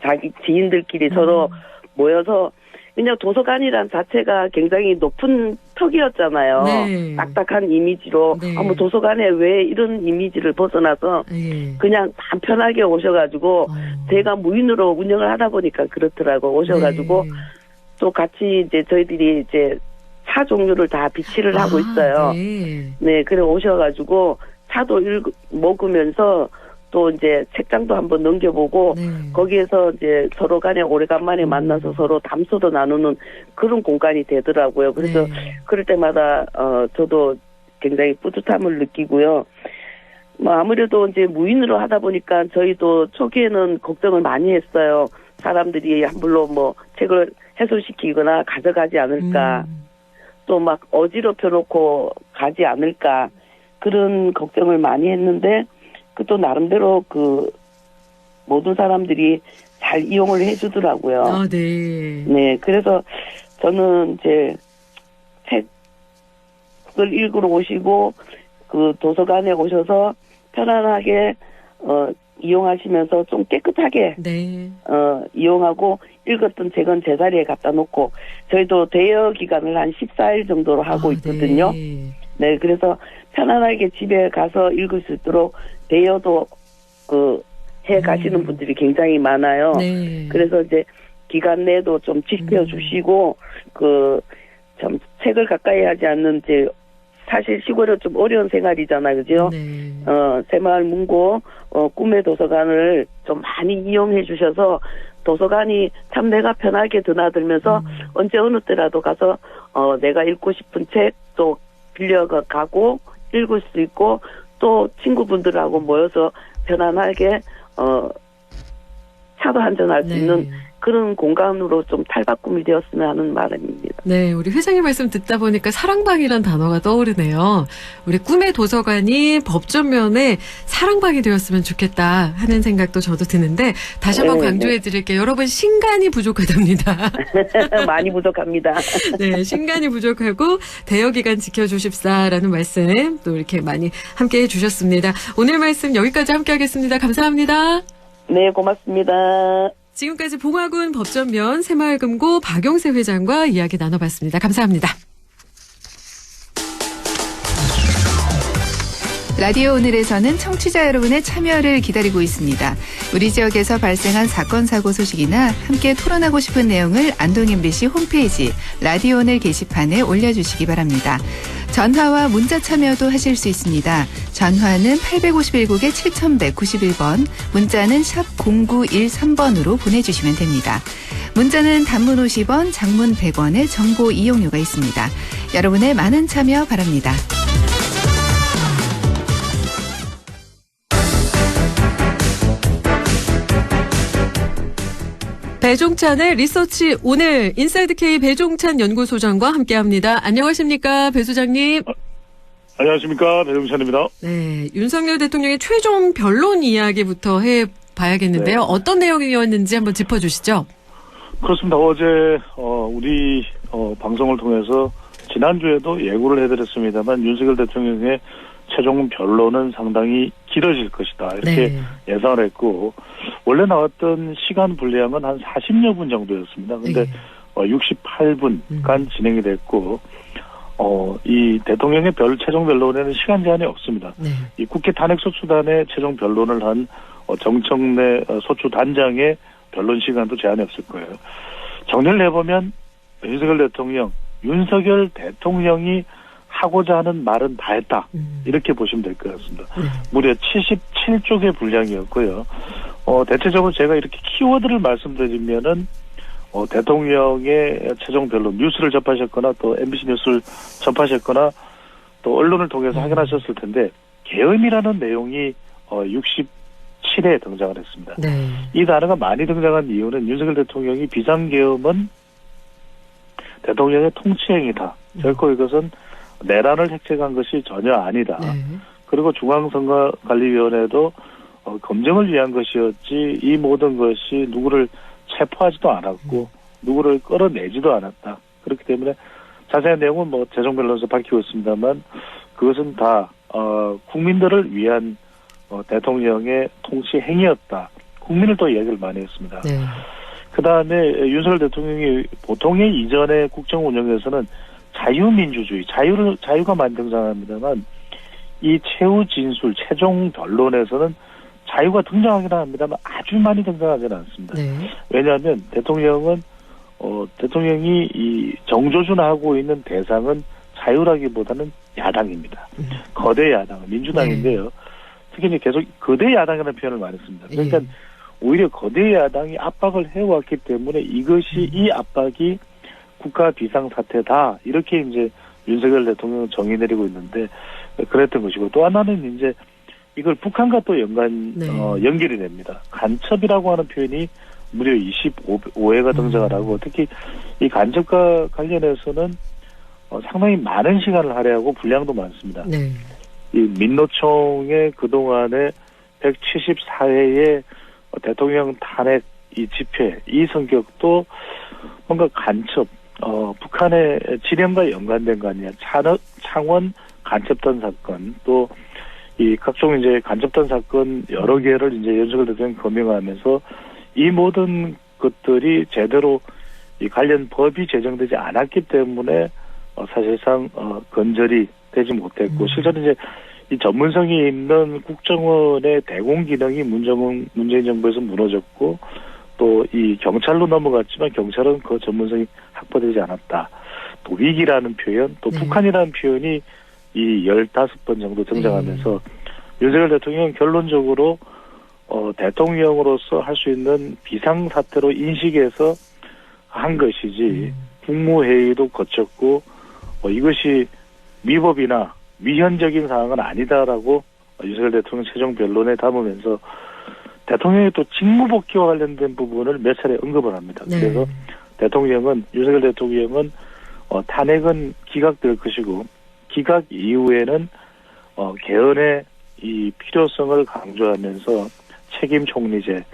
자기 지인들끼리 서로 모여서 그냥 도서관이란 자체가 굉장히 높은 턱이었잖아요.
네.
딱딱한 이미지로
네.
뭐 도서관에 왜 이런 이미지를 벗어나서 그냥 맘 편하게 오셔가지고 제가 무인으로 운영을 하다 보니까 그렇더라고. 오셔가지고
네.
또 같이 이제 저희들이 이제 차 종류를 다 비치를 하고 있어요.
네.
네, 그래 오셔가지고 차도 먹으면서 또 이제 책장도 한번 넘겨보고
네.
거기에서 이제 서로 간에 오래간만에 만나서 서로 담소도 나누는 그런 공간이 되더라고요. 그래서
네.
그럴 때마다 저도 굉장히 뿌듯함을 느끼고요. 뭐 아무래도 이제 무인으로 하다 보니까 저희도 초기에는 걱정을 많이 했어요. 사람들이 함부로 뭐 책을 해소시키거나 가져가지 않을까. 또 막 어지럽혀 놓고 가지 않을까. 그런 걱정을 많이 했는데 또 나름대로 모든 사람들이 잘 이용을 해주더라고요.
아, 네.
네, 그래서 저는 이제 책을 읽으러 오시고 도서관에 오셔서 편안하게 이용하시면서 좀 깨끗하게
네.
이용하고 읽었던 책은 제자리에 갖다 놓고 저희도 대여 기간을 한 14일 정도로 하고 있거든요.
네.
네, 그래서 편안하게 집에 가서 읽을 수 있도록 대여도 해 가시는 분들이 굉장히 많아요.
네.
그래서 이제 기간 내도 좀 지켜주시고 참 책을 가까이 하지 않는 이제 사실 시골은 좀 어려운 생활이잖아요, 그죠?
네.
새마을 문고 꿈의 도서관을 좀 많이 이용해 주셔서 도서관이 참 내가 편하게 드나들면서 언제 어느 때라도 가서 내가 읽고 싶은 책도 빌려가고 읽을 수 있고 또 친구분들하고 모여서 편안하게 차도 한잔할 수 있는 그런 공간으로 좀 탈바꿈이 되었으면 하는 바람입니다.
네, 우리 회장님 말씀 듣다 보니까 사랑방이란 단어가 떠오르네요. 우리 꿈의 도서관이 법전면에 사랑방이 되었으면 좋겠다 하는 생각도 저도 드는데 다시 한번 강조해 드릴게요. 여러분 신간이 부족하답니다.
많이 부족합니다.
네, 신간이 부족하고 대여기간 지켜주십사라는 말씀 또 이렇게 많이 함께 해주셨습니다. 오늘 말씀 여기까지 함께 하겠습니다. 감사합니다.
네, 고맙습니다.
지금까지 봉화군 법전면 새마을금고 박용세 회장과 이야기 나눠봤습니다. 감사합니다.
라디오 오늘에서는 청취자 여러분의 참여를 기다리고 있습니다. 우리 지역에서 발생한 사건 사고 소식이나 함께 토론하고 싶은 내용을 안동 MBC 홈페이지 라디오 오늘 게시판에 올려주시기 바랍니다. 전화와 문자 참여도 하실 수 있습니다. 전화는 851국에 7191번, 문자는 샵 0913번으로 보내주시면 됩니다. 문자는 단문 50원, 장문 100원의 정보 이용료가 있습니다. 여러분의 많은 참여 바랍니다.
배종찬의 리서치 오늘 인사이드 K 배종찬 연구소장과 함께합니다. 안녕하십니까 배 소장님.
안녕하십니까 배종찬입니다.
네, 윤석열 대통령의 최종 변론 이야기부터 해봐야겠는데요.
네.
어떤 내용이었는지 한번 짚어주시죠.
그렇습니다. 어제 우리 방송을 통해서 지난주에도 예고를 해드렸습니다만 윤석열 대통령의 최종 변론은 상당히 길어질 것이다. 이렇게
네.
예상을 했고 원래 나왔던 시간 분량은 한 40여 분 정도였습니다. 근데 68분간 진행이 됐고 이 대통령의 최종 변론에는 시간 제한이 없습니다.
네.
이 국회 탄핵소추단의 최종 변론을 한 정청래 소추단장의 변론 시간도 제한이 없을 거예요. 정리를 해보면 윤석열 대통령이 하고자 하는 말은 다 했다. 이렇게 보시면 될 것 같습니다. 무려 77쪽의 분량이었고요. 대체적으로 제가 이렇게 키워드를 말씀드리면은 대통령의 최종 변론 뉴스를 접하셨거나 또 MBC 뉴스를 접하셨거나 또 언론을 통해서 확인하셨을 텐데 계엄이라는 내용이 67회 등장을 했습니다.
네.
이 단어가 많이 등장한 이유는 윤석열 대통령이 비상계엄은 대통령의 통치행위다. 결코 이것은 내란을 획책한 것이 전혀 아니다.
네.
그리고 중앙선거관리위원회도 검증을 위한 것이었지 이 모든 것이 누구를 체포하지도 않았고 누구를 끌어내지도 않았다. 그렇기 때문에 자세한 내용은 재정 변론에서 밝히고 있습니다만 그것은 다 국민들을 위한 대통령의 통치 행위였다. 국민을 또 이야기를 많이 했습니다.
네.
그다음에 윤석열 대통령이 보통의 이전의 국정 운영에서는 자유민주주의, 자유가 많이 등장합니다만 이 최후 진술, 최종 변론에서는 자유가 등장하긴 합니다만 아주 많이 등장하지는 않습니다.
네.
왜냐하면 대통령이 이 정조준하고 있는 대상은 자유라기보다는 야당입니다. 거대 야당, 민주당인데요.
네.
특히 이제 계속 거대 야당이라는 표현을 많이 씁니다. 그러니까 오히려 거대 야당이 압박을 해왔기 때문에 이것이 이 압박이 국가 비상사태다. 이렇게 이제 윤석열 대통령은 정의 내리고 있는데 그랬던 것이고 또 하나는 이제 이걸 북한과 또 연결이 됩니다. 간첩이라고 하는 표현이 무려 25회가 등장을 하고 특히 이 간첩과 관련해서는 상당히 많은 시간을 할애하고 분량도 많습니다.
네.
이 민노총의 그동안의 174회의 대통령 탄핵 이 집회, 이 성격도 뭔가 간첩, 북한의 지령과 연관된 거 아니냐. 창원 간첩단 사건, 또 이 각종 이제 간첩단 사건 여러 개를 이제 윤석열 대통령이 검증하면서 이 모든 것들이 제대로 이 관련 법이 제정되지 않았기 때문에 사실상 건절이 되지 못했고 실제로 이제 이 전문성이 있는 국정원의 대공 기능이 문재인 정부에서 무너졌고 또 이 경찰로 넘어갔지만 경찰은 그 전문성이 확보되지 않았다. 또 위기라는 표현, 또 북한이라는 표현이 이 15번 정도 등장하면서 윤석열 대통령은 결론적으로 대통령으로서 할 수 있는 비상사태로 인식해서 한 것이지 국무회의도 거쳤고 이것이 위법이나 위헌적인 사항은 아니다라고 윤석열 대통령 최종 변론에 담으면서 대통령이 또 직무복귀와 관련된 부분을 몇 차례 언급을 합니다.
네.
그래서 윤석열 대통령은 탄핵은 기각될 것이고 기각 이후에는 개헌의 이 필요성을 강조하면서 책임 총리제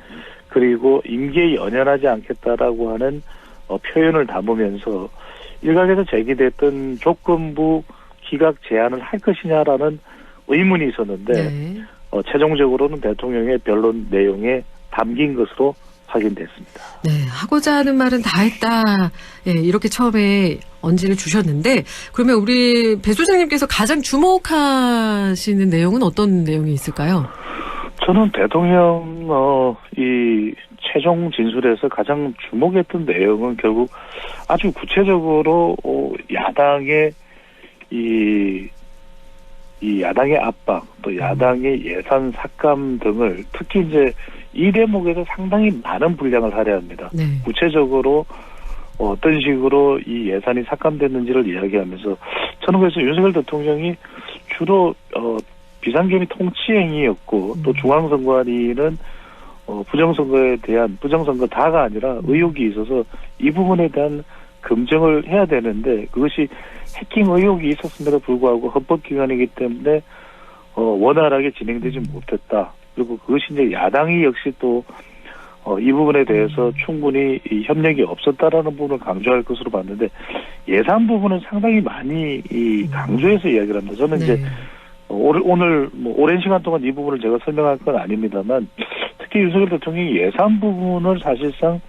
그리고 임기에 연연하지 않겠다라고 하는 표현을 담으면서 일각에서 제기됐던 조건부 기각 제안을 할 것이냐라는 의문이 있었는데
네.
최종적으로는 대통령의 변론 내용에 담긴 것으로 확인됐습니다.
네, 하고자 하는 말은 다 했다. 예, 이렇게 처음에 언지를 주셨는데 그러면 우리 배 소장님께서 가장 주목하시는 내용은 어떤 내용이 있을까요?
저는 대통령 이 최종 진술에서 가장 주목했던 내용은 결국 아주 구체적으로 야당의 이 야당의 압박, 또 야당의 예산 삭감 등을 특히 이제 이 대목에서 상당히 많은 분량을 할애합니다.
네.
구체적으로 어떤 식으로 이 예산이 삭감됐는지를 이야기하면서 저는 그래서 윤석열 대통령이 주로 비상계엄이 통치행위였고 또 중앙선관위는 부정선거에 대한 부정선거 다가 아니라 의혹이 있어서 이 부분에 대한 검증을 해야 되는데 그것이 해킹 의혹이 있었음에도 불구하고 헌법기관이기 때문에 원활하게 진행되지 못했다. 그리고 그것이 이제 야당이 역시 또 이 부분에 대해서 충분히 이 협력이 없었다라는 부분을 강조할 것으로 봤는데 예산 부분은 상당히 많이 이 강조해서 이야기를 합니다. 저는
네.
이제 오늘 오랜 시간 동안 이 부분을 제가 설명할 건 아닙니다만 특히 윤석열 대통령이 예산 부분을 사실상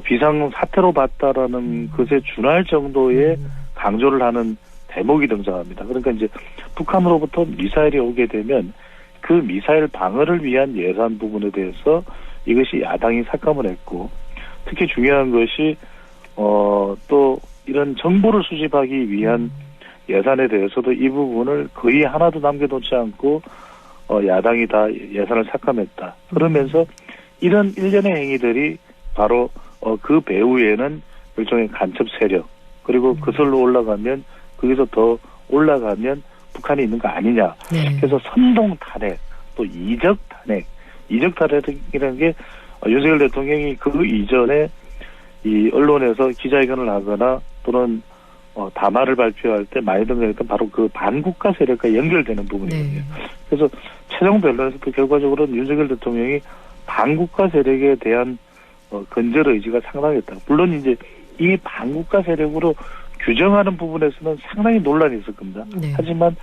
비상 사태로 봤다라는 것에 준할 정도의 강조를 하는 대목이 등장합니다. 그러니까 이제 북한으로부터 미사일이 오게 되면 그 미사일 방어를 위한 예산 부분에 대해서 이것이 야당이 삭감을 했고 특히 중요한 것이 또 이런 정보를 수집하기 위한 예산에 대해서도 이 부분을 거의 하나도 남겨놓지 않고 야당이 다 예산을 삭감했다. 그러면서 이런 일련의 행위들이 바로 그 배후에는 일종의 간첩 세력 그리고 그슬로 올라가면 거기서 더 올라가면 북한이 있는 거 아니냐.
네.
그래서 선동 탄핵 또 이적 탄핵이라는 게 윤석열 대통령이 그 이전에 이 언론에서 기자회견을 하거나 또는 담화를 발표할 때 많이 등장했던 바로 그 반국가 세력과 연결되는 부분이거든요.
네.
그래서 최종 변론에서도 결과적으로는 윤석열 대통령이 반국가 세력에 대한 건절 의지가 상당했다. 물론 이제 이 반국가 세력으로 규정하는 부분에서는 상당히 논란이 있을 겁니다.
네.
하지만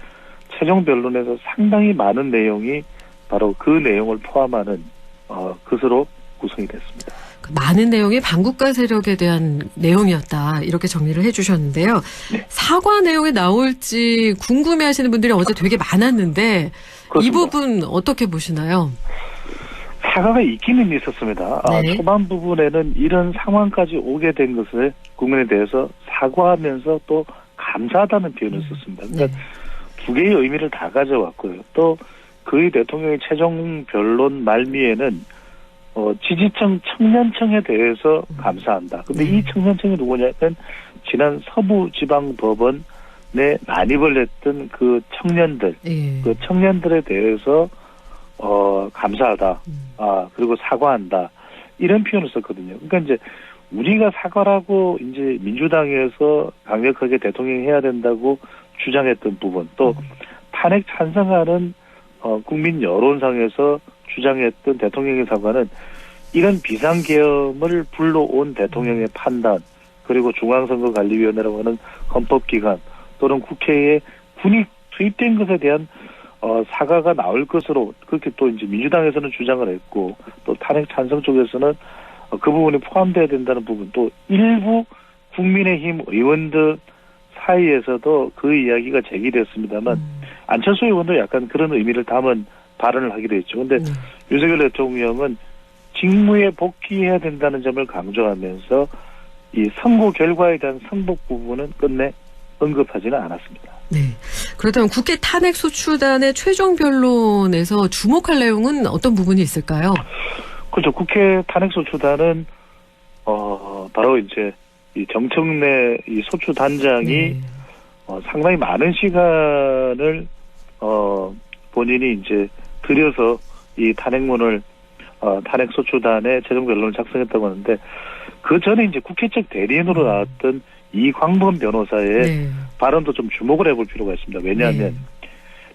최종 변론에서 상당히 많은 내용이 바로 그 내용을 포함하는 것으로 구성이 됐습니다.
많은 내용이 반국가 세력에 대한 내용이었다. 이렇게 정리를 해주셨는데요.
네.
사과 내용이 나올지 궁금해하시는 분들이 어제 되게 많았는데
그렇습니다.
이 부분 어떻게 보시나요?
사과가 있기는 있었습니다.
네.
초반 부분에는 이런 상황까지 오게 된 것에 국민에 대해서 사과하면서 또 감사하다는 표현을 썼습니다. 그러니까
네.
두 개의 의미를 다 가져왔고요. 또 그의 대통령의 최종 변론 말미에는 지지청 청년청에 대해서 감사한다. 근데 이 청년청이 누구냐면 지난 서부지방법원에 난입을 했던 그 청년들, 그 청년들에 대해서 감사하다. 그리고 사과한다. 이런 표현을 썼거든요. 그러니까 이제 우리가 사과라고 이제 민주당에서 강력하게 대통령이 해야 된다고 주장했던 부분, 또 탄핵 찬성하는 국민 여론상에서 주장했던 대통령의 사과는 이런 비상계엄을 불러온 대통령의 판단, 그리고 중앙선거관리위원회라고 하는 헌법기관 또는 국회에 군이 투입된 것에 대한 사과가 나올 것으로 그렇게 또 이제 민주당에서는 주장을 했고 또 탄핵 찬성 쪽에서는 그 부분이 포함돼야 된다는 부분, 또 일부 국민의힘 의원들 사이에서도 그 이야기가 제기됐습니다만 안철수 의원도 약간 그런 의미를 담은 발언을 하기도 했죠. 그런데 윤석열 대통령은 직무에 복귀해야 된다는 점을 강조하면서 이 선고 결과에 대한 선복 부분은 끝내 언급하지는 않았습니다.
네. 그렇다면 국회 탄핵 소추단의 최종 변론에서 주목할 내용은 어떤 부분이 있을까요?
그렇죠. 국회 탄핵 소추단은 바로 이제 이 정청래 이 소추단장이 상당히 많은 시간을 본인이 이제 들여서 이 탄핵문을 탄핵 소추단의 최종 변론을 작성했다고 하는데 그 전에 이제 국회 측 대리인으로 나왔던 이광범 변호사의 발언도 좀 주목을 해볼 필요가 있습니다. 왜냐하면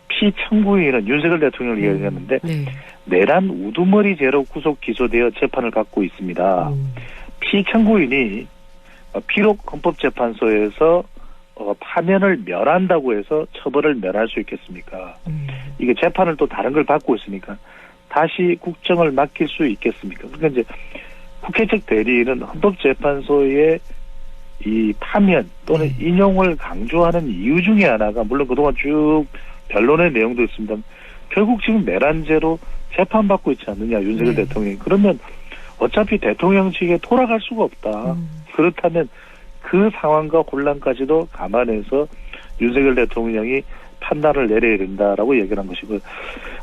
피청구인은 윤석열 대통령을 이야기했는데 내란 우두머리죄로 구속 기소되어 재판을 받고 있습니다. 피청구인이 비록 헌법재판소에서 파면을 면한다고 해서 처벌을 면할 수 있겠습니까? 이게 재판을 또 다른 걸 받고 있으니까 다시 국정을 맡길 수 있겠습니까? 그러니까 이제 국회 측 대리인은 헌법재판소의 이 파면 또는 인용을 강조하는 이유 중에 하나가 물론 그동안 쭉 변론의 내용도 있습니다. 결국 지금 내란죄로 재판받고 있지 않느냐 윤석열 대통령이. 그러면 어차피 대통령직에 돌아갈 수가 없다. 그렇다면 그 상황과 혼란까지도 감안해서 윤석열 대통령이 판단을 내려야 된다라고 얘기를 한 것이고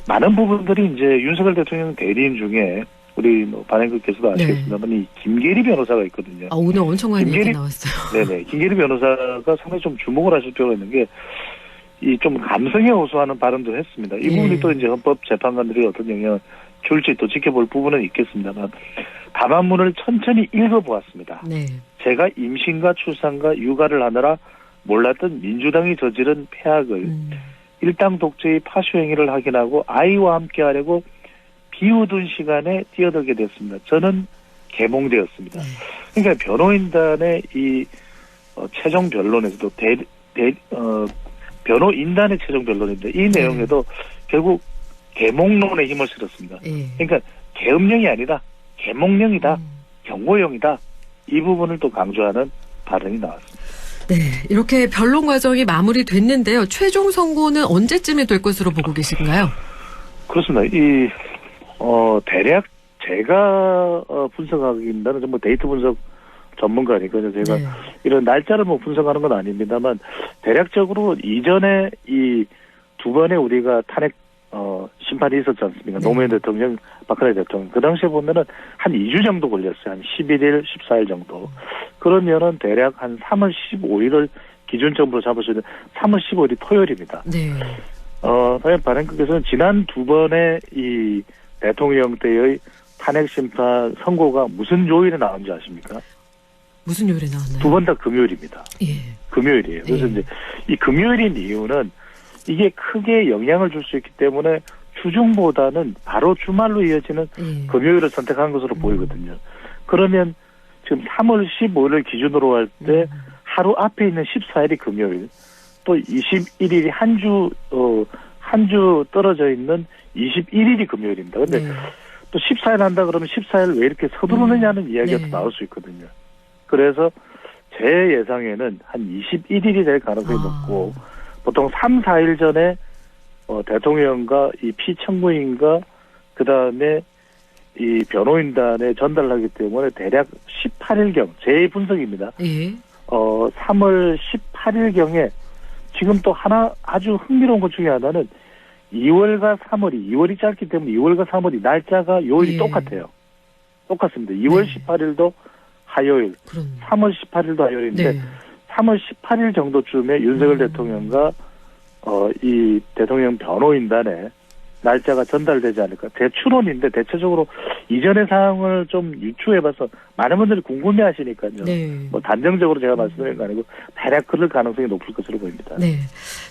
많은 부분들이 이제 윤석열 대통령 대리인 중에 우리 반행국께서도 아시겠습니다만 이 김계리 변호사가 있거든요.
오늘 엄청 많이 얘기 나왔어요.
네네. 김계리 변호사가 상당히 좀 주목을 하실 필요가 있는 게 이 좀 감성에 호소하는 발언도 했습니다. 이 부분이 또 이제 헌법재판관들이 어떤 영향을 줄지 또 지켜볼 부분은 있겠습니다만 답안문을 천천히 읽어보았습니다. 제가 임신과 출산과 육아를 하느라 몰랐던 민주당이 저지른 폐악을 일당 독재의 파쇼 행위를 확인하고 아이와 함께 하려고 비우둔 시간에 뛰어들게 됐습니다. 저는 개몽되었습니다. 그러니까 변호인단의 이 최종 변론에서도 변호인단의 최종 변론인데 이 내용에도 결국 개몽론에 힘을 실었습니다. 그러니까 계엄령이 아니라 개몽령이다, 경고령이다. 이 부분을 또 강조하는 발언이 나왔습니다.
네, 이렇게 변론 과정이 마무리됐는데요. 최종 선고는 언제쯤에 될 것으로 보고 계신가요?
그렇습니다. 대략 제가 분석하기보다는 좀 데이터 분석 전문가니까요. 제가 이런 날짜를 분석하는 건 아닙니다만 대략적으로 이전에 이 두 번의 우리가 탄핵 심판이 있었지 않습니까? 노무현 대통령, 박근혜 대통령. 그 당시에 보면은 한 2주 정도 걸렸어요. 한 11일, 14일 정도. 그러면은 대략 한 3월 15일을 기준점으로 잡을 수 있는 3월 15일이 토요일입니다.
네.
발행국에서는 지난 두 번의 이 대통령 때의 탄핵 심판 선고가 무슨 요일에 나온지 아십니까?
무슨 요일에 나왔나요?
두 번 다 금요일입니다.
예.
금요일이에요. 그래서 이제 이 금요일인 이유는 이게 크게 영향을 줄 수 있기 때문에 주중보다는 바로 주말로 이어지는 금요일을 선택한 것으로 보이거든요. 그러면 지금 3월 15일을 기준으로 할 때 하루 앞에 있는 14일이 금요일, 또 21일이 한 주 떨어져 있는 21일이 금요일입니다. 근데 또 14일 한다 그러면 14일 왜 이렇게 서두르느냐는 이야기가 또 나올 수 있거든요. 그래서 제 예상에는 한 21일이 될 가능성이 높고, 보통 3, 4일 전에 대통령과 이 피청구인과 그 다음에 이 변호인단에 전달하기 때문에 대략 18일경, 제 분석입니다. 3월 18일경에 지금 또 하나 아주 흥미로운 것 중에 하나는 2월과 3월이, 2월이 짧기 때문에 2월과 3월이 날짜가 요일이 똑같아요. 똑같습니다. 2월 18일도 화요일, 3월 18일도 화요일인데 3월 18일 정도쯤에 윤석열 대통령과 이 대통령 변호인단에 날짜가 전달되지 않을까. 제 추론인데 대체적으로 이전의 상황을 좀 유추해봐서 많은 분들이 궁금해하시니까요. 뭐 단정적으로 제가 말씀드리는 거 아니고 대략 그럴 가능성이 높을 것으로 보입니다.
네.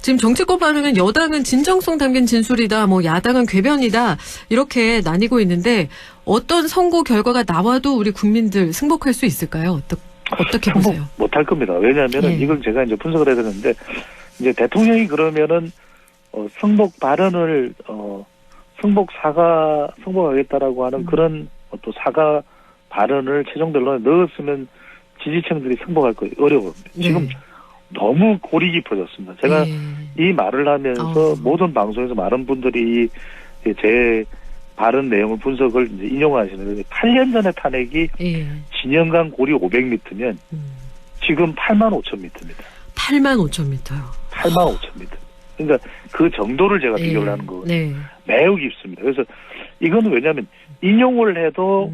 지금 정치권 반응은 여당은 진정성 담긴 진술이다, 뭐 야당은 궤변이다 이렇게 나뉘고 있는데 어떤 선고 결과가 나와도 우리 국민들 승복할 수 있을까요? 어떻게 보세요?
못할 겁니다. 왜냐하면은 이걸 제가 이제 분석을 해야 되는데 이제 대통령이 그러면은 승복 발언을 승복하겠다라고 하는 그런 또 사과 발언을 최종 변론에 넣었으면 지지층들이 승복할 거 어려워요. 지금 너무 골이 깊어졌습니다. 제가 이 말을 하면서 모든 방송에서 많은 분들이 제 발언 내용을 분석을 이제 인용하시는데 8년 전에 탄핵이 진영간 고리 500m면 지금 85,000m입니다.
85,000m요.
85,000m. 그러니까 그 정도를 제가 비교를 하는 거거든요. 매우 깊습니다. 그래서 이건 왜냐하면 인용을 해도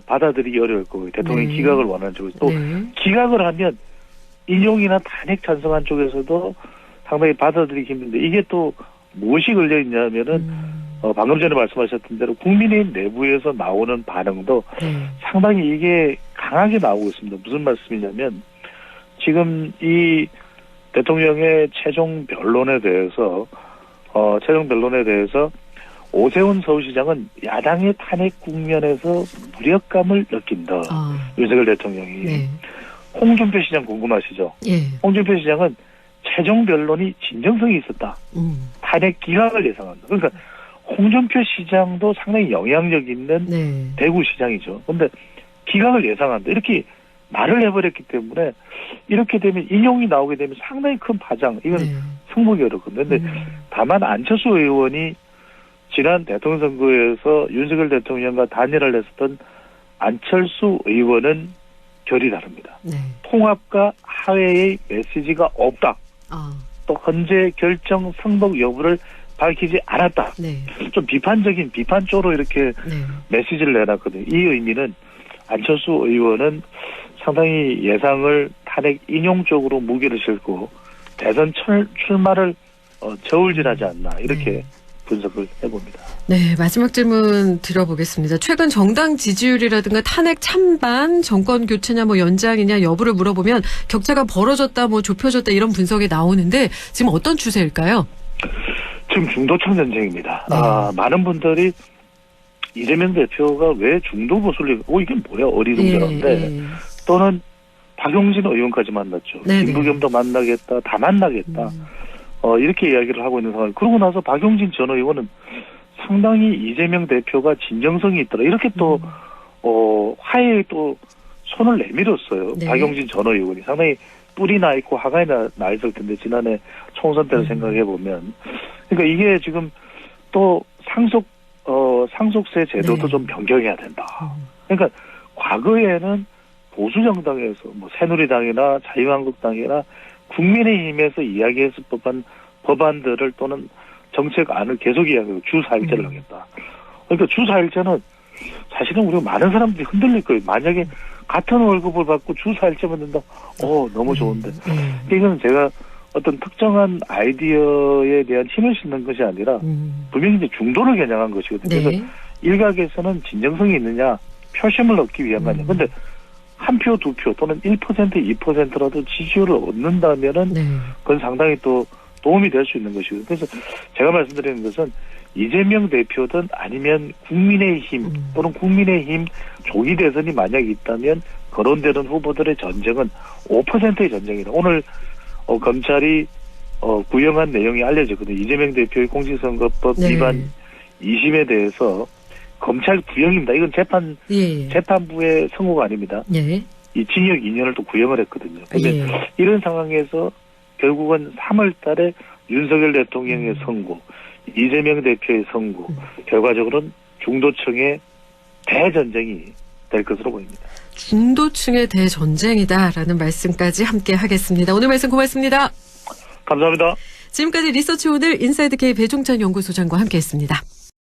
받아들이기 어려울 거고요. 대통령이 기각을 원하는 쪽에서 또 기각을 하면 인용이나 탄핵 찬성한 쪽에서도 상당히 받아들이기 힘든데 이게 또 무엇이 걸려 있냐면은 방금 전에 말씀하셨던 대로 국민의힘 내부에서 나오는 반응도 상당히 이게 강하게 나오고 있습니다. 무슨 말씀이냐면 지금 이 대통령의 최종 변론에 대해서 오세훈 서울시장은 야당의 탄핵 국면에서 무력감을 느낀다. 윤석열 대통령이. 홍준표 시장 궁금하시죠? 홍준표 시장은 최종 변론이 진정성이 있었다. 탄핵 기각을 예상한다. 그러니까 홍준표 시장도 상당히 영향력 있는 대구시장이죠. 그런데 기각을 예상한다. 이렇게 말을 해버렸기 때문에 이렇게 되면 인용이 나오게 되면 상당히 큰 파장, 이건 승복이 어렵거든요. 근데 다만 안철수 의원이 지난 대통령 선거에서 윤석열 대통령과 단일화를 했었던 안철수 의원은 결이 다릅니다. 통합과 하회의 메시지가 없다. 또 현재 결정 승복 여부를 밝히지 않았다. 좀 비판 쪽으로 이렇게 메시지를 내놨거든요. 이 의미는 안철수 의원은 상당히 예상을 탄핵 인용 쪽으로 무게를 싣고 대선 출마를 저울질하지 않나 이렇게 분석을 해봅니다.
네, 마지막 질문 드려보겠습니다. 최근 정당 지지율이라든가 탄핵 찬반, 정권 교체냐 뭐 연장이냐 여부를 물어보면 격차가 벌어졌다, 뭐 좁혀졌다 이런 분석이 나오는데 지금 어떤 추세일까요?
지금 중도층 전쟁입니다. 많은 분들이 이재명 대표가 왜 중도 보수를 이게 뭐야 어리둥절한데 또는 박용진 의원까지 만났죠. 김부겸도 만나겠다, 다 만나겠다. 이렇게 이야기를 하고 있는 상황. 그러고 나서 박용진 전 의원은 상당히 이재명 대표가 진정성이 있더라. 이렇게 또 화해에 또 손을 내밀었어요. 박용진 전 의원이 상당히 뿔이 나 있고 화가 나 있을 텐데 지난해 총선 때를 생각해 보면, 그러니까 이게 지금 또 상속세 제도도 좀 변경해야 된다. 그러니까 과거에는 보수 정당에서 뭐 새누리당이나 자유한국당이나 국민의힘에서 이야기했을 법한 법안들을 또는 정책안을 계속 이야기하고 주 4일제를 하겠다. 그러니까 주 4일제는 사실은 우리가 많은 사람들이 흔들릴 거예요. 만약에 같은 월급을 받고 주 4일제만 된다. 너무 좋은데. 이건 제가 어떤 특정한 아이디어에 대한 힘을 싣는 것이 아니라 분명히 이제 중도를 겨냥한 것이거든요. 그래서 일각에서는 진정성이 있느냐, 표심을 얻기 위한 거 아니야. 근데 한 표, 두 표 또는 1%, 2%라도 지지율을 얻는다면은 그건 상당히 또 도움이 될 수 있는 것이거든요. 그래서 제가 말씀드리는 것은 이재명 대표든 아니면 국민의힘 또는 국민의힘 조기 대선이 만약에 있다면 거론되는 후보들의 전쟁은 5%의 전쟁이다. 오늘 검찰이 구형한 내용이 알려졌거든요. 이재명 대표의 공직선거법 위반 2심에 대해서 검찰 구형입니다. 이건 재판부의 선고가 아닙니다. 이 징역 2년을 또 구형을 했거든요. 근데 이런 상황에서 결국은 3월 달에 윤석열 대통령의 선고, 이재명 대표의 선고, 결과적으로는 중도층의 대전쟁이 될 것으로 보입니다.
중도층의 대전쟁이다라는 말씀까지 함께 하겠습니다. 오늘 말씀 고맙습니다.
감사합니다.
지금까지 리서치 오늘 인사이드 K 배종찬 연구소장과 함께했습니다.